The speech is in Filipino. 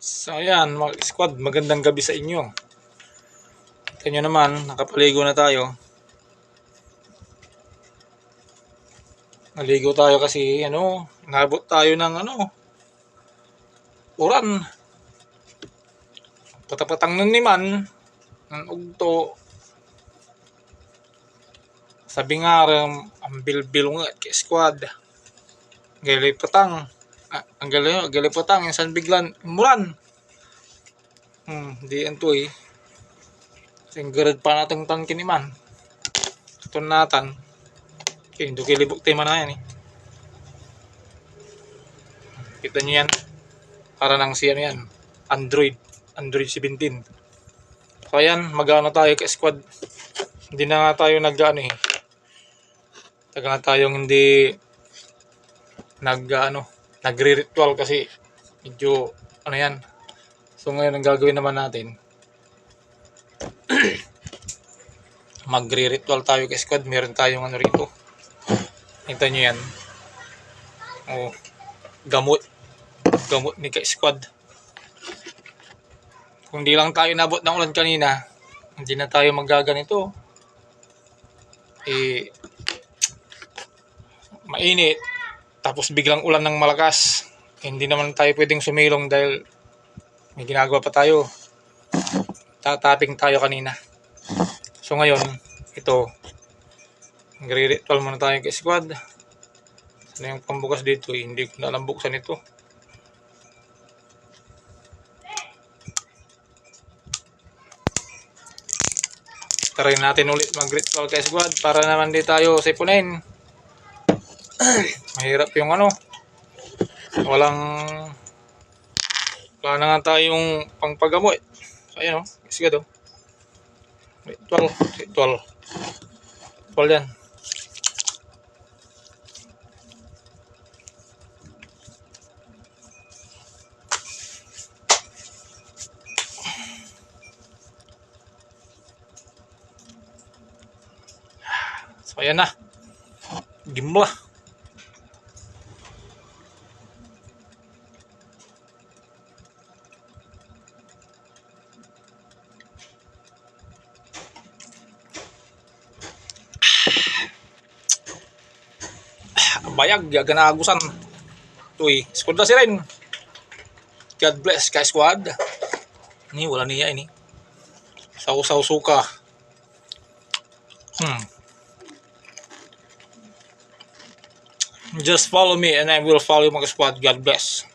So ayan mga squad, magandang gabi sa inyo. Tingnan nyo naman, nakapaligo na tayo. Naligo tayo kasi nabot tayo ng uran. Patapatang nun niman ng ugto. Sabi nga ang bilbil nga kay squad. Galipatang. Ang galipatang insan biglan umuran. Di ento eh. Singgarad pa natin tan kiniman. Tun natan. Okay, hindi kilibok tema na yan eh. Kita nyo yan. Para nang siya yan. Android 17. So ayan, mag-ano tayo kay squad. Hindi na nga tayo taga na tayong hindi nagre-ritual kasi medyo yan. So ngayon ang gagawin naman natin magre-ritual tayo kay squad. Meron tayong rito. Kita nyo yan. Gamot ni kay squad. Kung di lang tayo nabot ng ulan kanina, hindi na tayo maggaganito. Mainit, tapos biglang ulan ng malakas. Hindi naman tayo pwedeng sumilong dahil may ginagawa pa tayo. Tataping tayo kanina. So ngayon, ito, magre-ritual muna tayo kay squad. Sana yung pambukas dito, hindi ko na alam buksan ito. Try natin ulit mag-ritual kay squad para naman di tayo sipunin. Mahirap yung wala na nga tayong pangpagamot. So ayan squad ritual yan. So ayan na. Gimla. Bayag, yaga na agusan. Uy, squad na si Ren. God bless kay squad. Ni wala niya ini. Sausaw suka. Just follow me and I will follow my squad. God bless.